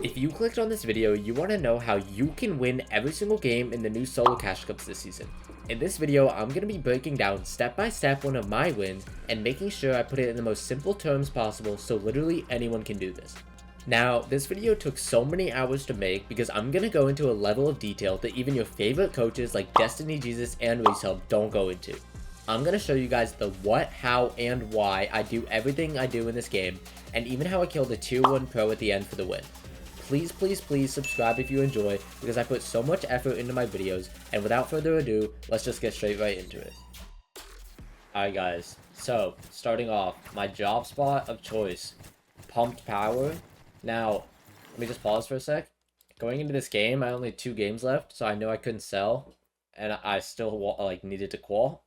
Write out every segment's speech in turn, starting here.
If you clicked on this video, you want to know how you can win every single game in the new solo cash cups this season. In this video, I'm going to be breaking down step by step one of my wins and making sure I put it in the most simple terms possible so literally anyone can do this. Now, this video took so many hours to make because I'm going to go into a level of detail that even your favorite coaches like Destiny Jesus and RaceHub don't go into. I'm going to show you guys the what, how, and why I do everything I do in this game, and even how I killed a tier 1 pro at the end for the win. Please subscribe if you enjoy, because I put so much effort into my videos, and without further ado, let's just get straight right into it. Alright guys, so starting off, my job spot of choice, Pumped Power. Now, let me just pause for a sec. Going into this game, I only had 2 games left, so I know I couldn't sell, and I still needed to qual.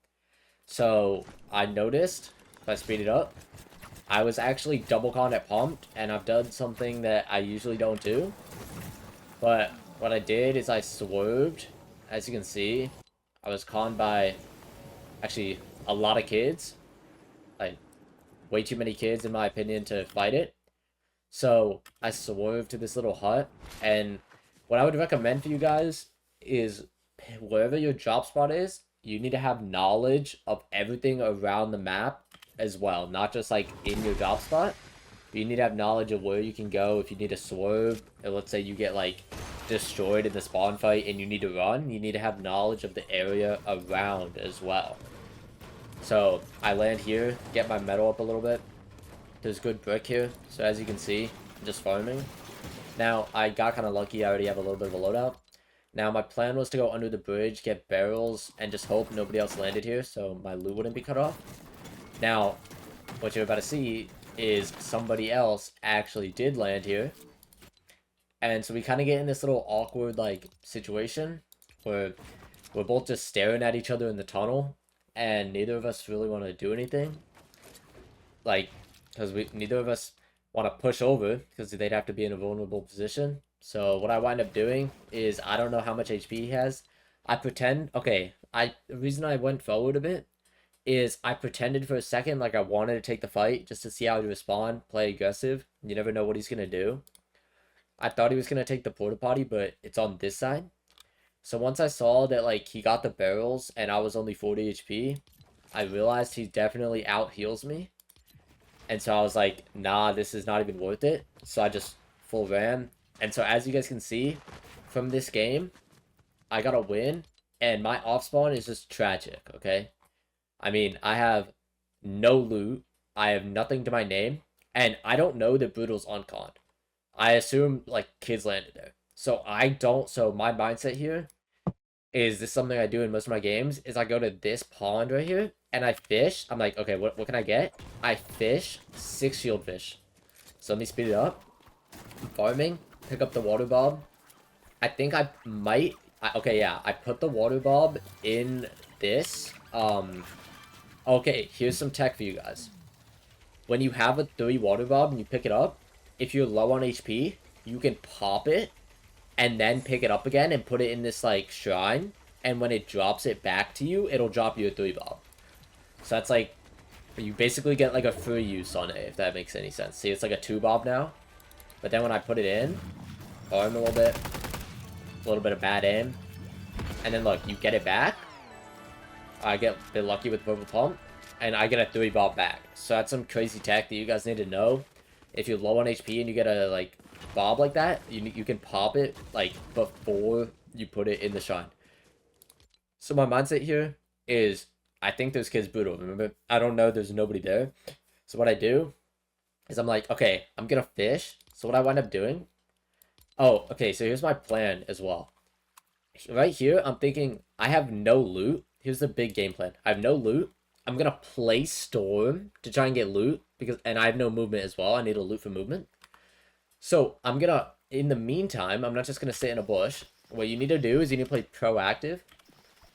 So I noticed, if I speed it up, I was actually double conned at Pumped, and I've done something that I usually don't do. But what I did is I swerved. As you can see, I was conned by, actually, a lot of kids. Like, way too many kids, in my opinion, to fight it. So I swerved to this little hut, and what I would recommend for you guys is, wherever your drop spot is, you need to have knowledge of everything around the map as well, not just like in your drop spot. But you need to have knowledge of where you can go if you need to swerve, or let's say you get like destroyed in the spawn fight and you need to run. You need to have knowledge of the area around as well. So I land here, get my metal up a little bit. There's good brick here, so as you can see, I'm just farming. Now I got kind of lucky. I already have a little bit of a loadout. Now, my plan was to go under the bridge, get barrels, and just hope nobody else landed here so my loot wouldn't be cut off. Now, what you're about to see is somebody else actually did land here. And so we kind of get in this little awkward, like, situation where we're both just staring at each other in the tunnel, and neither of us really want to do anything. Like, because neither of us want to push over, because they'd have to be in a vulnerable position. So what I wind up doing is, I don't know how much HP he has. I pretend, okay, the reason I went forward a bit is I pretended for a second like I wanted to take the fight just to see how he'd respond, play aggressive. You never know what he's going to do. I thought he was going to take the porta potty, but it's on this side. So once I saw that like he got the barrels and I was only 40 HP, I realized he definitely out heals me. And so I was like, nah, this is not even worth it. So I just full ran. And so as you guys can see from this game, I got a win, and my off spawn is just tragic, okay? I mean, I have no loot, I have nothing to my name, and I don't know that Brutal's unconned. I assume, like, kids landed there. So my mindset here is, this is something I do in most of my games, is I go to this pond right here, and I fish. I'm like, okay, what can I get? I fish 6 shield fish. So let me speed it up. I'm farming. Pick up the water bob. I think I might. Okay, yeah. I put the water bob in this. Okay, here's some tech for you guys. When you have a 3 water bob and you pick it up, if you're low on HP, you can pop it and then pick it up again and put it in this like shrine. And when it drops it back to you, it'll drop you a 3 bob. So that's like, you basically get like a free use on it, if that makes any sense. See, it's like a 2 bob now. But then when I put it in, farm a little bit of bad aim, and then look, you get it back. I get a bit lucky with purple pump, and I get a 3 bob back. So that's some crazy tech that you guys need to know. If you're low on HP and you get a like bob like that, you can pop it like before you put it in the shrine. So my mindset here is, I think there's kids Brutal. Remember, I don't know, there's nobody there. So what I do is I'm like, okay, I'm gonna fish. So what I wind up doing, oh, okay, so here's my plan as well. Right here, I'm thinking, I have no loot. Here's the big game plan. I have no loot. I'm gonna play Storm to try and get loot, and I have no movement as well. I need a loot for movement. So I'm gonna, in the meantime, I'm not just gonna sit in a bush. What you need to do is you need to play proactive.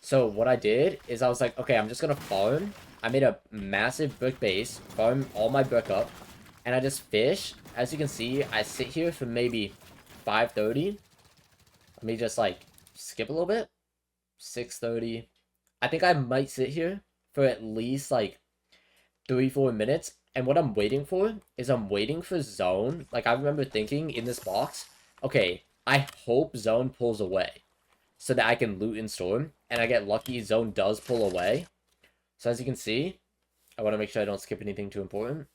So what I did is I was like, okay, I'm just gonna farm. I made a massive brick base, farm all my brick up, and I just fish. As you can see, I sit here for maybe 5:30. Let me just like skip a little bit. 6:30. I think I might sit here for at least like 3-4 minutes. And what I'm waiting for is I'm waiting for zone. Like, I remember thinking in this box, okay, I hope zone pulls away so that I can loot in storm, and I get lucky zone does pull away. So as you can see, I want to make sure I don't skip anything too important.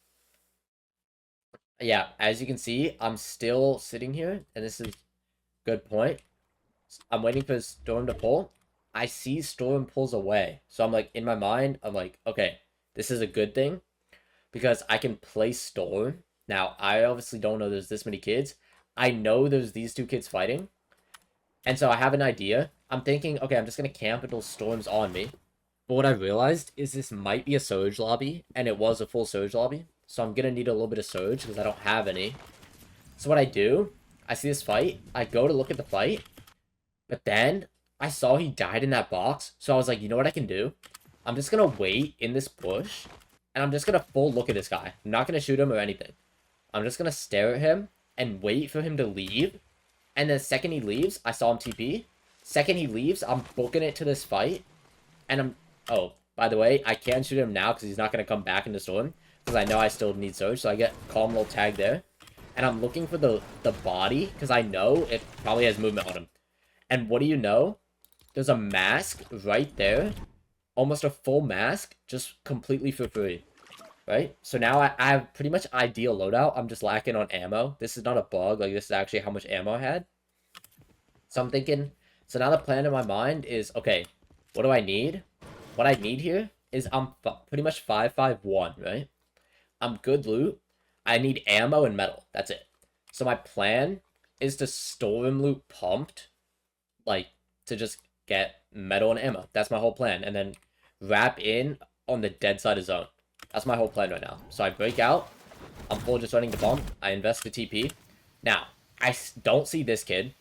Yeah, as you can see, I'm still sitting here, and this is good point. I'm waiting for storm to pull. I see storm pulls away, so I'm like, in my mind, I'm like, okay, this is a good thing because I can play storm. Now, I obviously don't know there's this many kids. I know there's these two kids fighting, and so I have an idea. I'm thinking, okay, I'm just gonna camp until storm's on me. But what I realized is this might be a surge lobby, and it was a full surge lobby. So I'm gonna need a little bit of surge because I don't have any. So what I do, I see this fight, I go to look at the fight, but then I saw he died in that box. So I was like, you know what I can do? I'm just gonna wait in this bush, and I'm just gonna full look at this guy. I'm not gonna shoot him or anything. I'm just gonna stare at him and wait for him to leave. And the second he leaves, I saw him TP. Second he leaves, I'm booking it to this fight. And I'm... Oh, by the way, I can shoot him now because he's not going to come back into storm. Because I know I still need surge, so I get calm little tag there. And I'm looking for the body because I know it probably has movement on him. And what do you know? There's a mask right there. Almost a full mask, just completely for free. Right? So now I have pretty much ideal loadout. I'm just lacking on ammo. This is not a bug. Like, this is actually how much ammo I had. So I'm thinking... So now the plan in my mind is, okay, what do I need? What I need here is I'm pretty much 551, right? I'm good loot. I need ammo and metal. That's it. So my plan is to storm loot pumped, like, to just get metal and ammo. That's my whole plan. And then wrap in on the dead side of zone. That's my whole plan right now. So I break out. I'm full just running the bomb. I invest the TP. Now, I don't see this kid.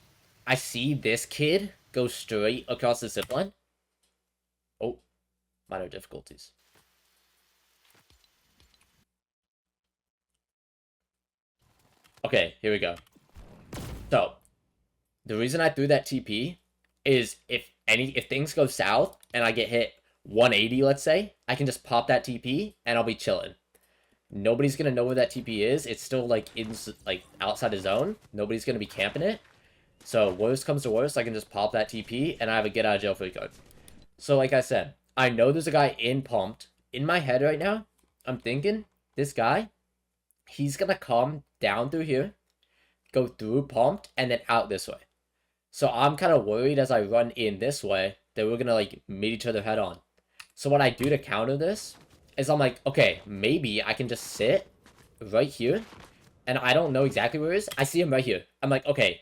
I see this kid go straight across the zipline. Oh, minor difficulties. Okay, here we go. So, the reason I threw that TP is if things go south and I get hit 180, let's say, I can just pop that TP and I'll be chilling. Nobody's gonna know where that TP is. It's still like outside the zone. Nobody's gonna be camping it. So worst comes to worst, I can just pop that TP and I have a get out of jail free card. So like I said, I know there's a guy in pumped. In my head right now, I'm thinking this guy, he's gonna come down through here, go through pumped, and then out this way. So I'm kind of worried as I run in this way that we're gonna like meet each other head on. So what I do to counter this is I'm like, okay, maybe I can just sit right here, and I don't know exactly where he is. I see him right here. I'm like, okay,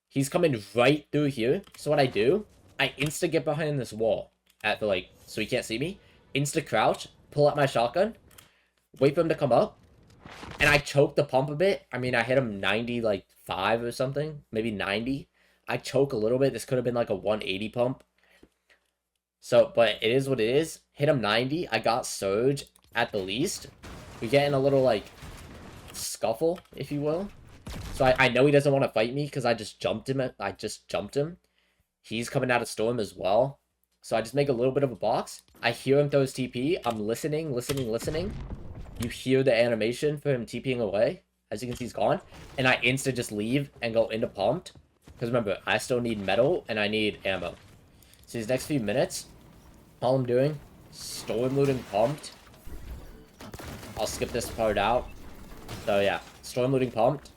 he's coming right through here. So what I do, I insta get behind this wall at the like, so he can't see me. Insta crouch, pull out my shotgun, wait for him to come up, and I choke the pump a bit. I mean, I hit him 90, like 5 or something, maybe 90. I choke a little bit. This could have been like a 180 pump. So, but it is what it is. Hit him 90. I got surge at the least. We get in a little like scuffle, if you will. So I know he doesn't want to fight me because I just jumped him. He's coming out of storm as well. So I just make a little bit of a box. I hear him throw his TP. I'm listening. You hear the animation for him TPing away. As you can see, he's gone. And I insta just leave and go into pumped. Because remember, I still need metal and I need ammo. So these next few minutes, all I'm doing, storm looting pumped. I'll skip this part out. So yeah, storm looting pumped.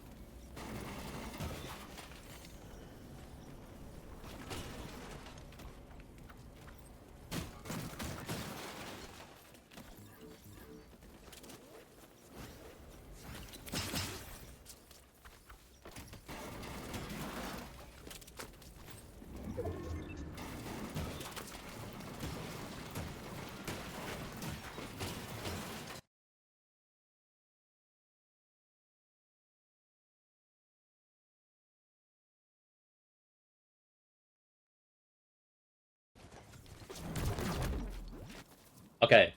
Okay.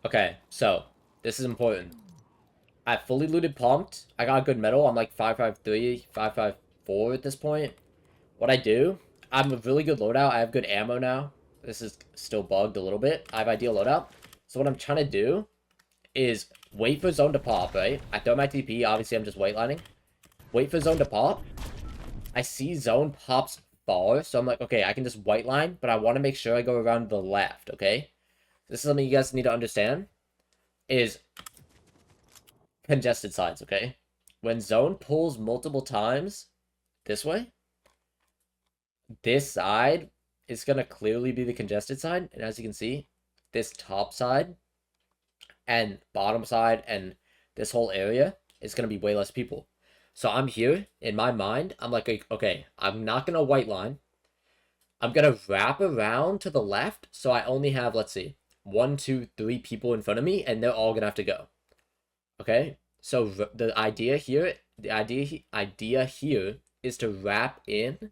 Okay, so, this is important. I fully looted pumped. I got a good metal. I'm like 553, 554 at this point. What I do, I'm a really good loadout. I have good ammo now. This is still bugged a little bit. I have ideal loadout. So what I'm trying to do is wait for zone to pop, right? I throw my TP. Obviously, I'm just white lining. wait for zone to pop. I see zone pops far, so I'm like, okay, I can just white line, but I want to make sure I go around the left, okay? This is something you guys need to understand, is congested sides, okay? When zone pulls multiple times this way, this side is going to clearly be the congested side, and as you can see, this top side and bottom side and this whole area is going to be way less people. So I'm here, in my mind, I'm like, okay, I'm not going to white line. I'm going to wrap around to the left, so I only have, let's see, 1, 2, 3 people in front of me, and they're all going to have to go. Okay? So the idea here is to wrap in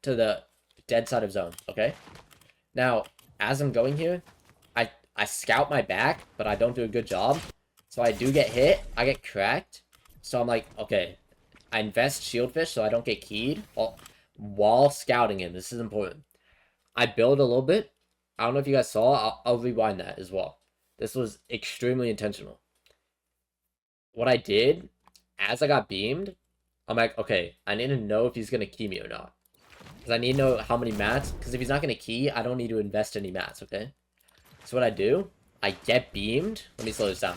to the dead side of zone, okay? Now, as I'm going here, I scout my back, but I don't do a good job. So I do get hit, I get cracked. So I'm like, okay, I invest Shieldfish so I don't get keyed while scouting him. This is important. I build a little bit. I don't know if you guys saw. I'll rewind that as well. This was extremely intentional. What I did, as I got beamed, I'm like, okay, I need to know if he's going to key me or not. Because I need to know how many mats. Because if he's not going to key, I don't need to invest any mats, okay? So what I do, I get beamed. Let me slow this down.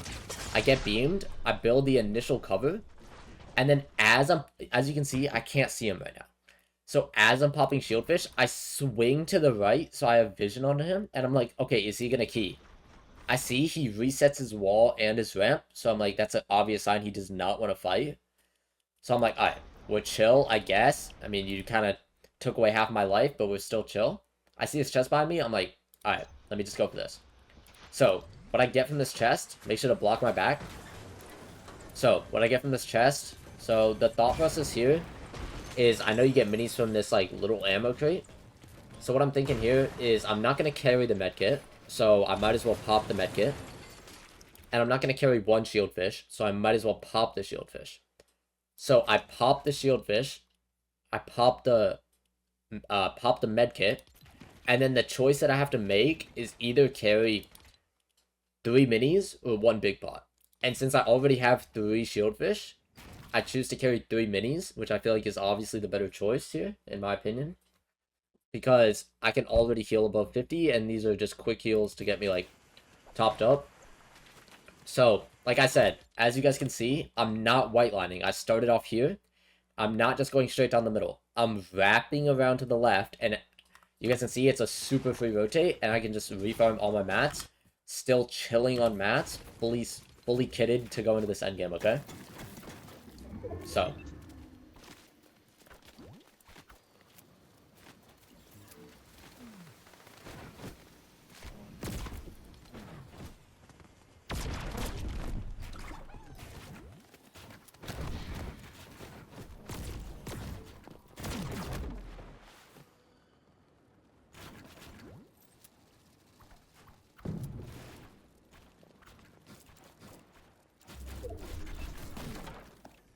I get beamed. I build the initial cover. And then as you can see, I can't see him right now. So as I'm popping Shieldfish, I swing to the right so I have vision on him. And I'm like, okay, is he going to key? I see he resets his wall and his ramp. So I'm like, that's an obvious sign he does not want to fight. So I'm like, alright, we're chill, I guess. I mean, you kind of took away half my life, but we're still chill. I see his chest behind me. I'm like, alright, let me just go for this. So, what I get from this chest, make sure to block my back. So, what I get from this chest, so the thought process here is I know you get minis from this, like, little ammo crate. So what I'm thinking here is I'm not going to carry the medkit, so I might as well pop the medkit. And I'm not going to carry one Shieldfish, so I might as well pop the Shieldfish. So I pop the Shieldfish, I pop the medkit, and then the choice that I have to make is either carry 3 minis or 1 big pot. And since I already have 3 Shieldfish, I choose to carry 3 minis, which I feel like is obviously the better choice here, in my opinion. Because I can already heal above 50, and these are just quick heals to get me, like, topped up. So, like I said, as you guys can see, I'm not white lining. I started off here. I'm not just going straight down the middle. I'm wrapping around to the left, and you guys can see it's a super free rotate, and I can just refarm all my mats. Still chilling on mats, fully kitted to go into this endgame, okay? So.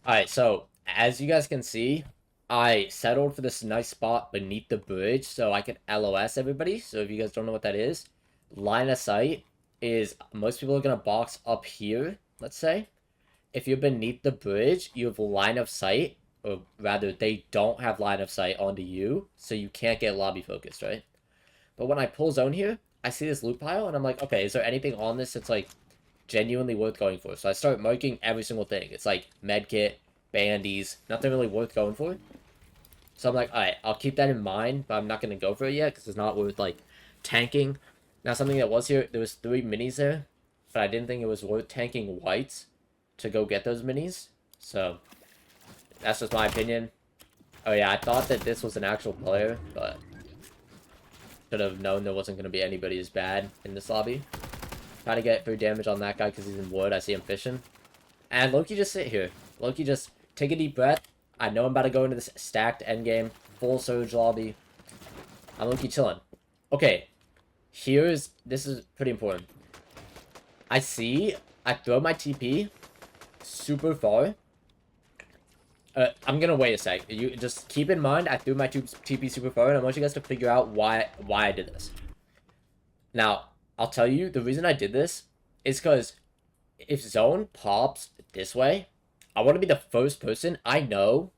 Alright, so, as you guys can see, I settled for this nice spot beneath the bridge so I can LOS everybody. So if you guys don't know what that is, line of sight is, most people are going to box up here, let's say. If you're beneath the bridge, you have line of sight, or rather, they don't have line of sight onto you, so you can't get lobby focused, right? But when I pull zone here, I see this loot pile, and I'm like, okay, is there anything on this that's, like, genuinely worth going for? So I start marking every single thing. It's like medkit, bandies, nothing really worth going for. So I'm like, alright, I'll keep that in mind, but I'm not going to go for it yet because it's not worth, like, tanking. Now, something that was here, there was 3 minis there, but I didn't think it was worth tanking whites to go get those minis. So, that's just my opinion. Oh yeah, I thought that this was an actual player, but should have known there wasn't going to be anybody as bad in this lobby. Try to get free damage on that guy because he's in wood. I see him fishing. And Loki just sit here. Loki just take a deep breath. I know I'm about to go into this stacked endgame. Full surge lobby. I'm Loki chilling. Okay. This is pretty important. I throw my TP super far. I'm gonna wait a sec. You just keep in mind, I threw my TP super far, and I want you guys to figure out why I did this. Now, I'll tell you, the reason I did this is because if zone pops this way, I want to be the first person. I know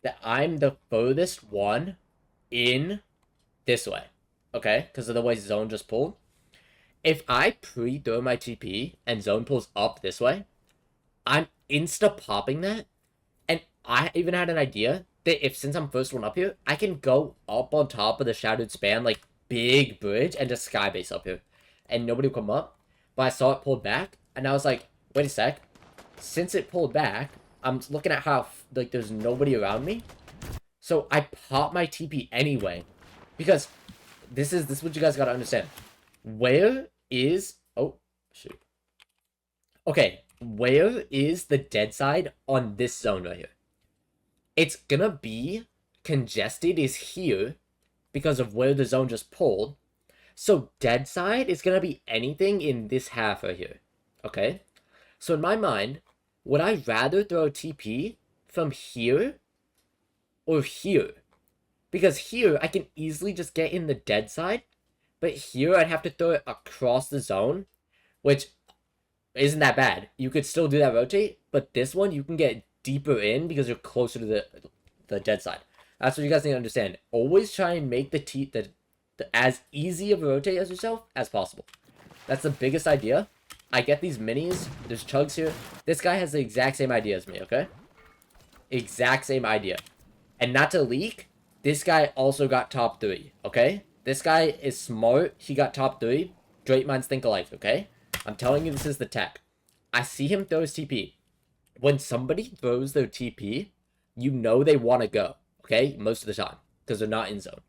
that I'm the furthest one in this way. Okay? Because of the way zone just pulled. If I pre-throw my TP and zone pulls up this way, I'm insta-popping that. And I even had an idea that if, since I'm first one up here, I can go up on top of the Shadowed Span, like, big bridge, and just skybase up here. And nobody will come up. But I saw it pulled back, and I was like, wait a sec. Since it pulled back, I'm looking at how, like, there's nobody around me. So I pop my TP anyway. Because this is what you guys gotta understand. Where is... Oh, shoot. Okay, where is the dead side on this zone right here? It's gonna be congested is here because of where the zone just pulled. So dead side is gonna be anything in this half right here. Okay? So in my mind, would I rather throw TP from here or here? Because here, I can easily just get in the dead side. But here, I'd have to throw it across the zone, which isn't that bad. You could still do that rotate, but this one, you can get deeper in because you're closer to the dead side. That's what you guys need to understand. Always try and make the as easy of a rotate as yourself as possible. That's the biggest idea. I get these minis. There's chugs here. This guy has the exact same idea as me, okay? Exact same idea. And not to leak, this guy also got top 3, okay? This guy is smart. He got top 3. Great minds think alike, okay? I'm telling you, this is the tech. I see him throw his TP. When somebody throws their TP, you know they want to go, okay? Most of the time, because they're not in zone.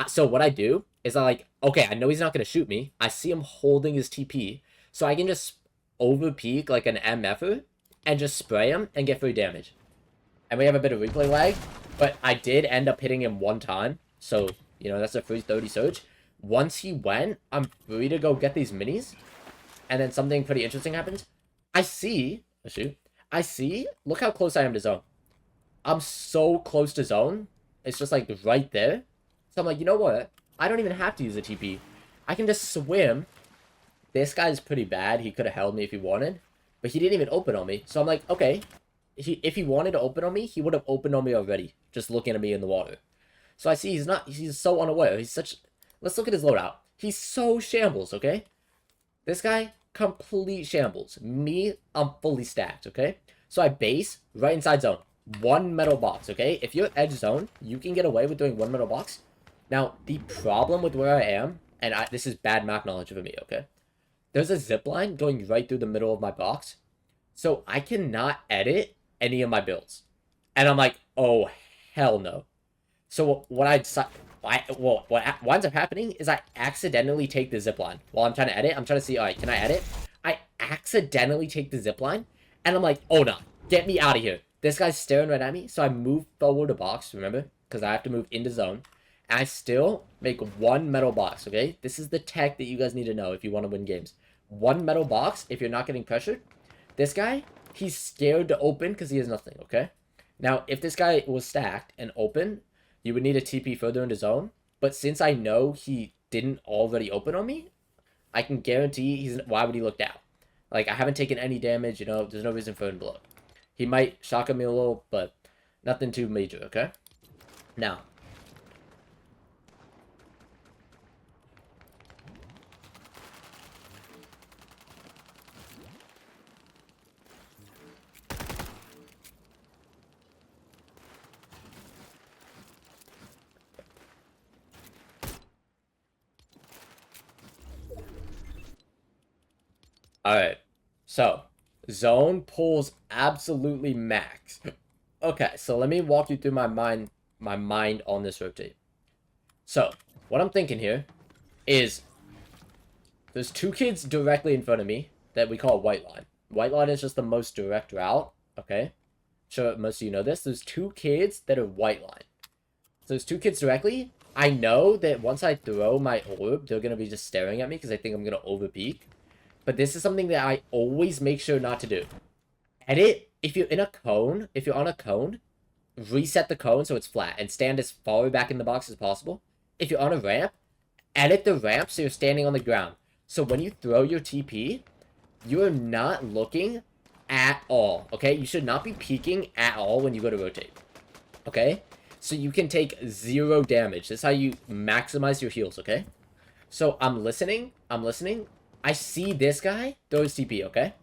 So what I do is I like, okay, I know he's not going to shoot me. I see him holding his TP, so I can just over peek like an MFer and just spray him and get free damage. And we have a bit of replay lag, but I did end up hitting him one time, so, you know, that's a free 30 surge. Once he went, I'm free to go get these minis, and then something pretty interesting happens. I see, oh shoot, I see, look how close I am to zone. I'm so close to zone, it's just like right there. So I'm like, you know what, I don't even have to use a TP. I can just swim. This guy's pretty bad, he could have held me if he wanted, but he didn't even open on me. So I'm like, okay, if he wanted to open on me, he would have opened on me already, just looking at me in the water. So I see he's so unaware. He's such, let's look at his loadout. He's so shambles, okay? This guy, complete shambles. Me, I'm fully stacked, okay? So I base right inside zone. One metal box, okay? If you're edge zone, you can get away with doing one metal box. Now, the problem with where I am, and this is bad map knowledge for me, okay? There's a zip line going right through the middle of my box. So I cannot edit any of my builds. And I'm like, oh, hell no. So what what winds up happening is I accidentally take the zipline. While I'm trying to edit, I'm trying to see, alright, can I edit? I accidentally take the zipline, and I'm like, oh no, get me out of here. This guy's staring right at me, so I move forward a box, remember? Because I have to move into zone. And I still make one metal box, okay? This is the tech that you guys need to know if you want to win games. One metal box, if you're not getting pressured. This guy, he's scared to open because he has nothing, okay? Now, if this guy was stacked and open, you would need a TP further into zone. But since I know he didn't already open on me, I can guarantee why would he look down? Like, I haven't taken any damage, you know, there's no reason for him to look. He might shock me a little, but nothing too major, okay? Now. Alright, so, zone pulls absolutely max. Okay, so let me walk you through my mind on this rotate. So, what I'm thinking here is, there's two kids directly in front of me that we call white line. White line is just the most direct route, okay? Sure, most of you know this. There's two kids that are white line. So there's two kids directly. I know that once I throw my orb, they're going to be just staring at me because I think I'm going to overpeak. But this is something that I always make sure not to do. Edit, if you're in a cone, if you're on a cone, reset the cone so it's flat and stand as far back in the box as possible. If you're on a ramp, edit the ramp so you're standing on the ground. So when you throw your TP, you're not looking at all, okay? You should not be peeking at all when you go to rotate, okay? So you can take 0 damage. That's how you maximize your heals, okay? So I'm listening. I see this guy throw his TP, okay?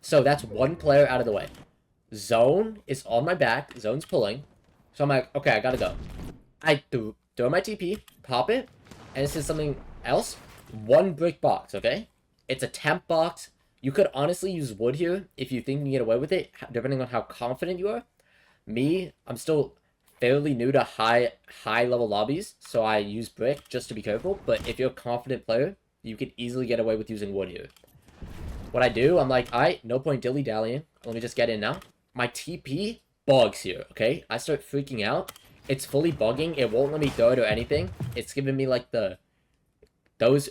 So that's one player out of the way. Zone is on my back. Zone's pulling. So I'm like, okay, I gotta go. I throw my TP, pop it, and this is something else. 1 brick box, okay? It's a temp box. You could honestly use wood here if you think you can get away with it, depending on how confident you are. Me, I'm still fairly new to high level lobbies, so I use brick just to be careful. But if you're a confident player, you can easily get away with using wood here. What I do, I'm like, alright, no point dilly-dallying. Let me just get in now. My TP bugs here, okay? I start freaking out. It's fully bugging. It won't let me throw it or anything. It's giving me like those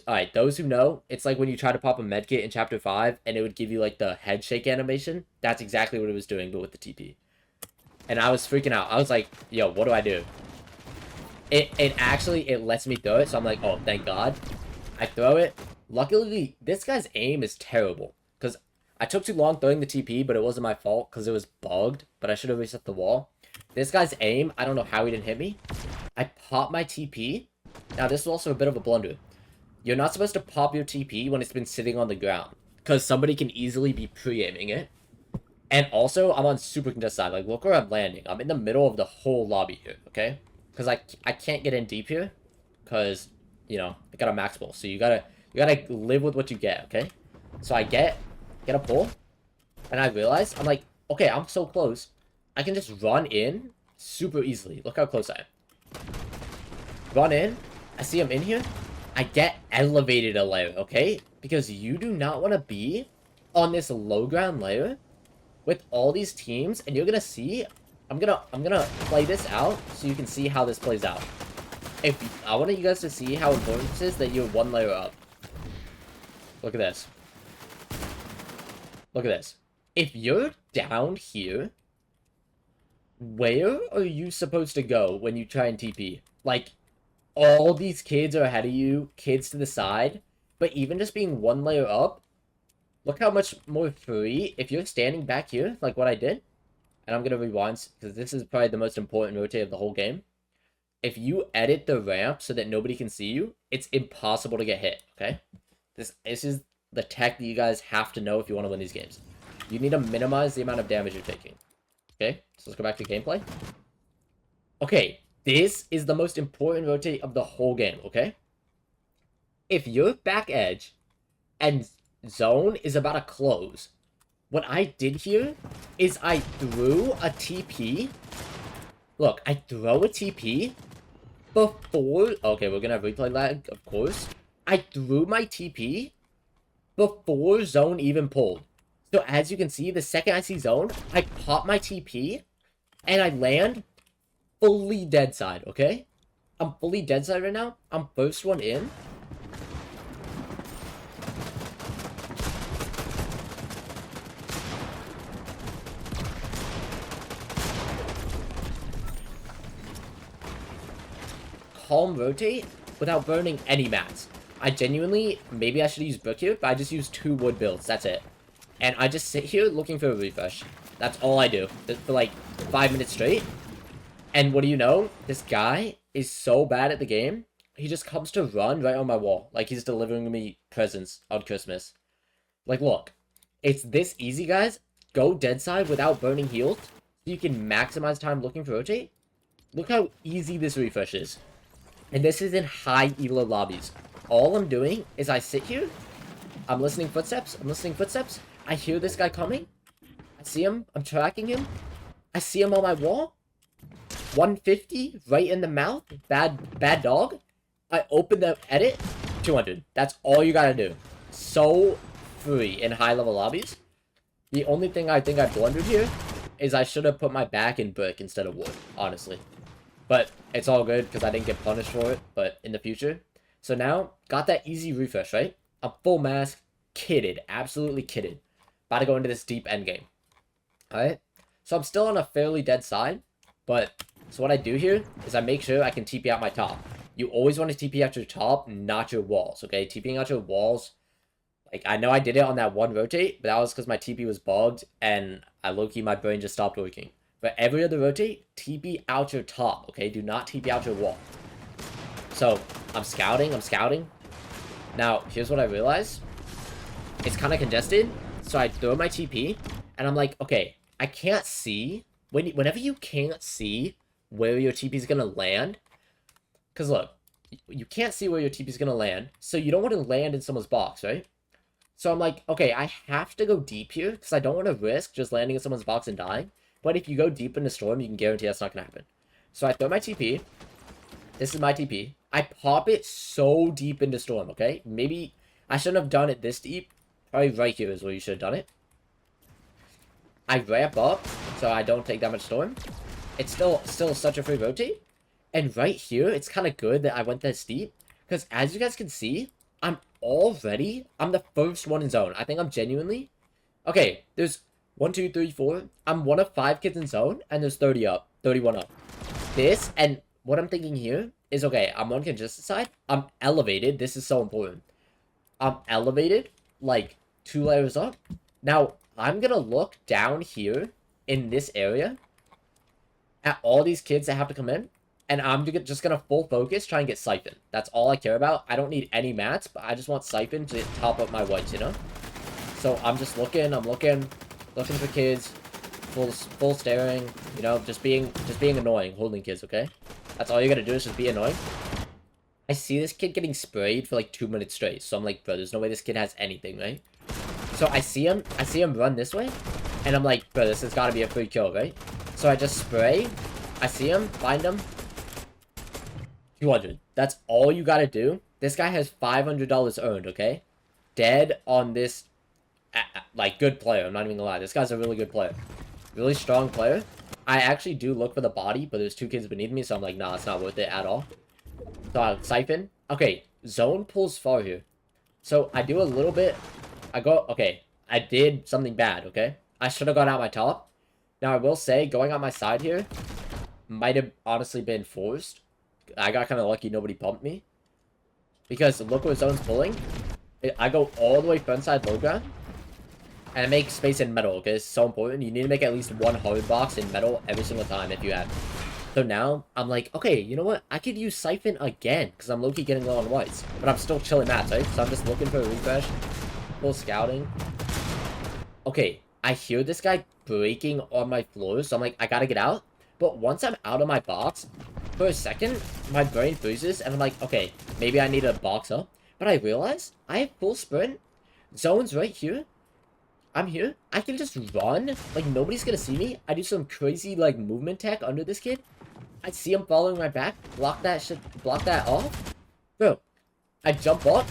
who know, it's like when you try to pop a medkit in chapter 5 and it would give you like the head shake animation. That's exactly what it was doing, but with the TP. And I was freaking out. I was like, yo, what do I do? It lets me throw it, so I'm like, oh, thank God. I throw it. Luckily, this guy's aim is terrible. Because I took too long throwing the TP, but it wasn't my fault because it was bugged. But I should have reset the wall. This guy's aim, I don't know how he didn't hit me. I popped my TP. Now, this is also a bit of a blunder. You're not supposed to pop your TP when it's been sitting on the ground. Because somebody can easily be pre-aiming it. And also, I'm on super contested side. Like, look where I'm landing. I'm in the middle of the whole lobby here, okay? Because I can't get in deep here. Because, you know, I got a max pull. So you gotta live with what you get, okay? So I get a pull. And I realize, I'm like, okay, I'm so close. I can just run in super easily. Look how close I am. Run in. I see him in here. I get elevated a layer, okay? Because you do not want to be on this low ground layer with all these teams, and you're gonna see. I'm gonna play this out so you can see how this plays out. I want you guys to see how important this is that you're 1 layer up. Look at this. Look at this. If you're down here, where are you supposed to go when you try and TP? Like, all these kids are ahead of you, kids to the side, but even just being 1 layer up, look how much more free, if you're standing back here, like what I did, and I'm going to rewind, because this is probably the most important rotate of the whole game. If you edit the ramp so that nobody can see you, it's impossible to get hit, okay? This is the tech that you guys have to know if you want to win these games. You need to minimize the amount of damage you're taking. Okay, so let's go back to gameplay. Okay, this is the most important rotate of the whole game, okay? If your back edge and zone is about to close, what I did here is I threw a TP. Look, I throw a TP before... Okay, we're gonna have replay lag, of course. I threw my TP before zone even pulled. So as you can see, the second I see zone, I pop my TP, and I land fully dead side, okay? I'm fully dead side right now. I'm first one in. Calm rotate without burning any mats. I genuinely, maybe I should use brick here, but I just use 2 wood builds, that's it. And I just sit here looking for a refresh. That's all I do for like 5 minutes straight. And what do you know? This guy is so bad at the game. He just comes to run right on my wall. Like he's delivering me presents on Christmas. Like, look. It's this easy, guys. Go dead side without burning heals. So you can maximize time looking for rotate. Look how easy this refresh is. And this is in high elo lobbies. All I'm doing is I sit here. I'm listening footsteps. I hear this guy coming. I see him. I'm tracking him. I see him on my wall. 150 right in the mouth. Bad dog. I open the edit. 200. That's all you gotta do. So free in high level lobbies. The only thing I think I blundered here is I should have put my back in brick instead of wood, honestly. But it's all good because I didn't get punished for it, but in the future. So now, got that easy refresh, right? I'm full mask, kitted, absolutely kitted. About to go into this deep endgame. Alright? So I'm still on a fairly dead side, but so what I do here is I make sure I can TP out my top. You always want to TP out your top, not your walls, okay? TPing out your walls, Like, I know I did it on that one rotate, but that was because my TP was bugged, and low-key, my brain just stopped working. But every other rotate, TP out your top, okay? Do not TP out your wall. So, I'm scouting. Now, here's what I realized. It's kind of congested, so I throw my TP, and I'm like, okay, I can't see. Whenever you can't see where your TP is going to land, because look, you can't see where your TP is going to land, so you don't want to land in someone's box, right? So I'm like, okay, I have to go deep here, because I don't want to risk just landing in someone's box and dying. But if you go deep in the storm, you can guarantee that's not going to happen. So I throw my TP. This is my TP. I pop it so deep into storm, okay? Maybe I shouldn't have done it this deep. Probably right here is where you should have done it. I ramp up, so I don't take that much storm. It's still such a free rotate. And right here, it's kind of good that I went this deep. Because as you guys can see, I'm the first one in zone. I think I'm genuinely... Okay, there's 1, 2, 3, 4. I'm one of 5 kids in zone, and there's 31 up. This, and what I'm thinking here is, okay, I'm on congested side. I'm elevated. This is so important. I'm elevated, like, 2 layers up. Now, I'm gonna look down here in this area at all these kids that have to come in. And I'm just going to full focus, try and get Siphon. That's all I care about. I don't need any mats, but I just want Siphon to top up my whites, you know? So I'm just looking, looking for kids, full staring, you know, just being annoying, holding kids, okay? That's all you gotta do is just be annoying. I see this kid getting sprayed for like 2 minutes straight, so I'm like, bro, there's no way this kid has anything, right? So I see him run this way, and I'm like, bro, this has gotta be a free kill, right? So I just spray, I see him, find him, 200. That's all you gotta do. This guy has $500 earned, okay? Dead on this, like, good player. I'm not even gonna lie. This guy's a really good player. Really strong player. I actually do look for the body, but there's 2 kids beneath me, so I'm like, nah, it's not worth it at all. So I'll Siphon. Okay, zone pulls far here. So I do a little bit. Okay, I did something bad, okay? I should have gone out my top. Now, I will say, going on my side here might have honestly been forced. I got kind of lucky nobody pumped me. Because look where zone's pulling. I go all the way frontside low ground. And I make space in metal, okay? It's so important. You need to make at least 1 hard box in metal every single time if you have. So now, I'm like, okay, you know what? I could use Siphon again. Because I'm low-key getting low on whites. But I'm still chilling mats, right? So I'm just looking for a refresh. Full scouting. Okay, I hear this guy breaking on my floor. So I'm like, I gotta get out. But once I'm out of my box... For a second, my brain freezes, and I'm like, okay, maybe I need to box up. But I realize I have full sprint. Zone's right here. I'm here. I can just run. Like, nobody's gonna see me. I do some crazy, like, movement tech under this kid. I see him following my back. Block that shit. Block that off. Bro, I jump up.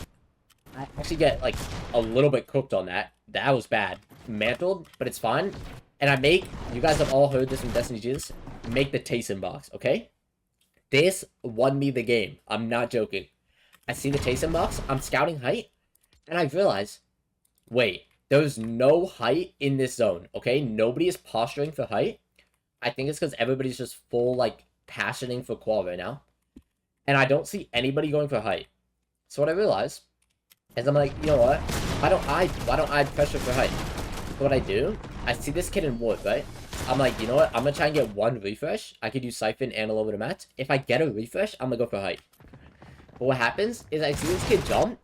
I actually get, like, a little bit cooked on that. That was bad. Mantled, but it's fine. And I make, you guys have all heard this from Destiny Jesus, make the Taysom box, okay? This won me the game. I'm not joking. I see the Taysom box. I'm scouting height. And I realize, wait, there's no height in this zone, okay? Nobody is posturing for height. I think it's because everybody's just full, like, passioning for qual right now. And I don't see anybody going for height. So what I realize is I'm like, you know what? Why don't I pressure for height? So what I do, I see this kid in wood, right? I'm like, you know what? I'm gonna try and get 1 refresh. I could use Siphon and a little bit of mats. If I get a refresh, I'm gonna go for height. But what happens is I see this kid jump.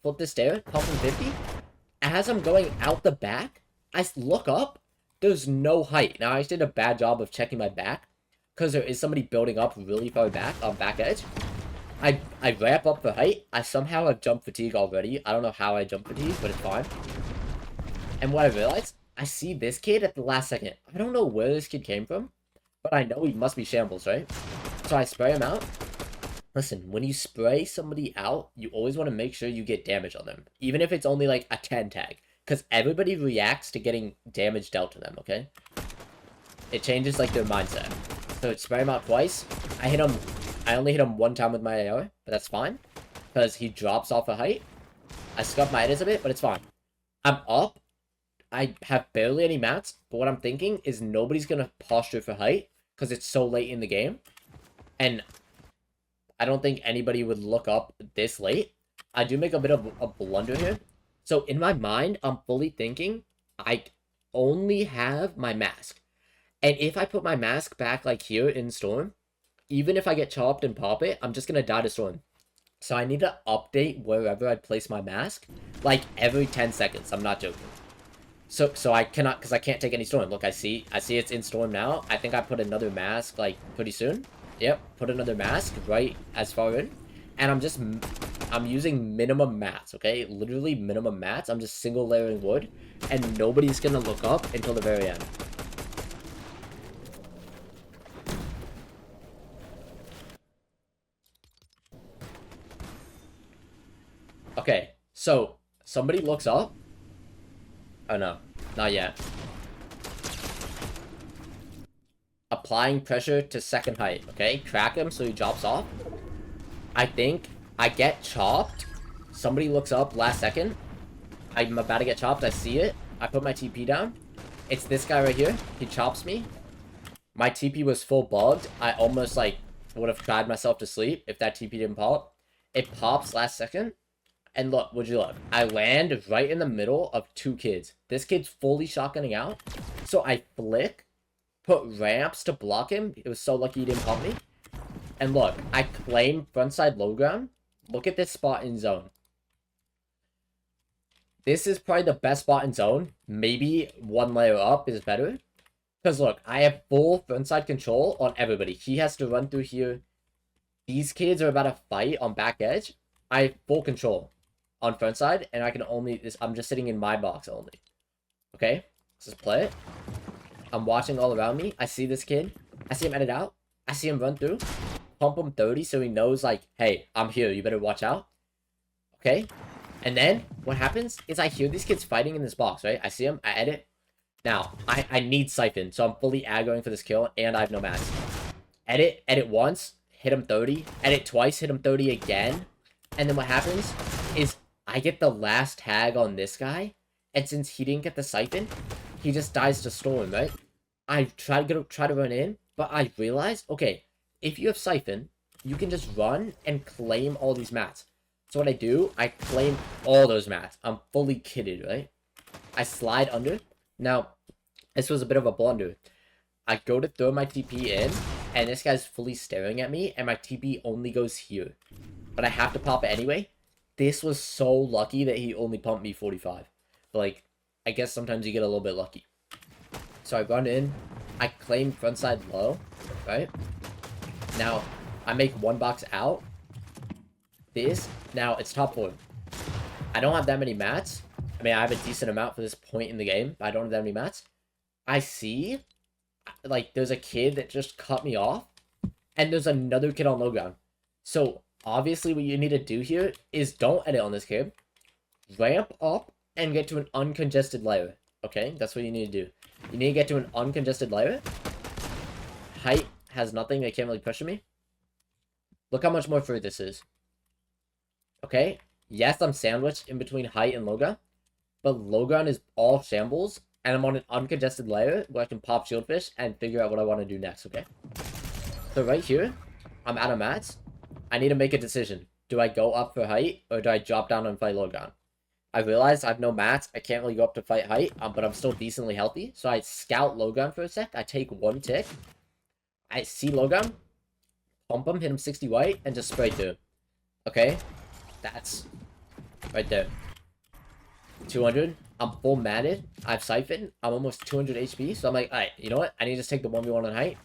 Flip the stair, pump him 50. As I'm going out the back, I look up. There's no height. Now, I just did a bad job of checking my back. Because there is somebody building up really far back on back edge. I ramp up for height. I somehow have jump fatigue already. I don't know how I jump fatigue, but it's fine. And what I realized... I see this kid at the last second. I don't know where this kid came from, but I know he must be shambles, right? So I spray him out. Listen, when you spray somebody out, you always want to make sure you get damage on them. Even if it's only like a 10 tag. Because everybody reacts to getting damage dealt to them, okay? It changes like their mindset. So spray him out twice. I only hit him 1 time with my AR, but that's fine. Because he drops off a height. I scuffed my edges a bit, but it's fine. I'm up. I have barely any mats, but what I'm thinking is nobody's going to posture for height because it's so late in the game. And I don't think anybody would look up this late. I do make a bit of a blunder here. So in my mind, I'm fully thinking I only have my mask. And if I put my mask back like here in Storm, even if I get chopped and pop it, I'm just gonna die to Storm. So I need to update wherever I place my mask, like every 10 seconds. I'm not joking. So I cannot, because I can't take any Storm. Look, I see it's in Storm now. I think I put another mask like pretty soon. Yep, put another mask right as far in. And I'm using minimum mats, okay? Literally minimum mats. I'm just single layering wood, and nobody's gonna look up until the very end. Okay, so somebody looks up. Oh no, not yet. Applying pressure to second height, okay? Crack him so he drops off. I think I get chopped. Somebody looks up last second. I'm about to get chopped. I see it. I put my TP down. It's this guy right here. He chops me. My TP was full bugged. I almost like would have cried myself to sleep if that TP didn't pop. It pops last second. And look, would you look? I land right in the middle of two kids. This kid's fully shotgunning out. So I flick, put ramps to block him. It was so lucky he didn't pop me. And look, I claim frontside low ground. Look at this spot in zone. This is probably the best spot in zone. Maybe one layer up is better. Because look, I have full frontside control on everybody. He has to run through here. These kids are about to fight on back edge. I have full control on frontside, and I can only... I'm just sitting in my box only. Okay? Let's just play it. I'm watching all around me. I see this kid. I see him edit out. I see him run through. Pump him 30 so he knows, like, hey, I'm here. You better watch out. Okay? And then what happens is I hear these kids fighting in this box, right? I see them. I edit. Now, I need Siphon, so I'm fully aggroing for this kill, and I have no mask. Edit once, hit him 30. Edit twice, hit him 30 again. And then what happens is I get the last tag on this guy, and since he didn't get the Siphon, he just dies to Storm, right? I try to run in, but I realized, okay, if you have Siphon, you can just run and claim all these mats. So what I do, I claim all those mats. I'm fully kitted, right? I slide under. Now, this was a bit of a blunder. I go to throw my TP in, and this guy's fully staring at me, and my TP only goes here. But I have to pop it anyway. This was so lucky that he only pumped me 45. But, like, I guess sometimes you get a little bit lucky. So I run in. I claim frontside low, right? Now, I make one box out. Now, it's top 4. I don't have that many mats. I mean, I have a decent amount for this point in the game, but I don't have that many mats. I see, like, there's a kid that just cut me off, and there's another kid on low ground. So, obviously, what you need to do here is don't edit on this kid. Ramp up and get to an uncongested layer. Okay, that's what you need to do. You need to get to an uncongested layer. Height has nothing. They can't really pressure me. Look how much more free this is. Okay, yes, I'm sandwiched in between height and low ground, but low ground is all shambles, and I'm on an uncongested layer where I can pop shieldfish and figure out what I want to do next, okay? So right here, I'm out of mats. I need to make a decision. Do I go up for height, or do I drop down and fight low ground? I realize I have no mats. I can't really go up to fight height, but I'm still decently healthy. So I scout low ground for a sec. I take one tick. I see low ground. Pump him, hit him 60 white, and just spray through. Okay? That's right there. 200. I'm full matted. I have Siphon. I'm almost 200 HP. So I'm like, alright, you know what? I need to just take the 1v1 on height.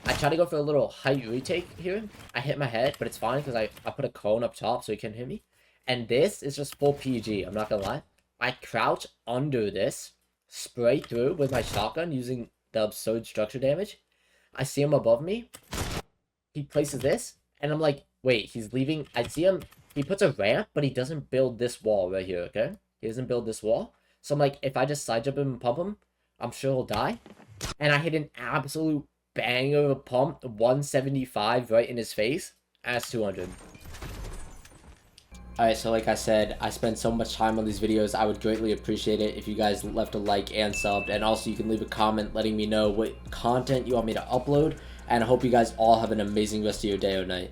I try to go for a little height retake here. I hit my head, but it's fine because I put a cone up top so he can't hit me. And this is just full PG. I'm not gonna lie. I crouch under this, spray through with my shotgun using the absurd structure damage. I see him above me. He places this, and I'm like, wait, he's leaving. I see him. He puts a ramp, but he doesn't build this wall right here, okay? He doesn't build this wall. So I'm like, if I just side jump him and pump him, I'm sure he'll die. And I hit an absolute banger of a pump, 175 right in his face. That's 200. Alright, so like I said, I spend so much time on these videos. I would greatly appreciate it if you guys left a like and subbed. And also you can leave a comment letting me know what content you want me to upload. And I hope you guys all have an amazing rest of your day or night.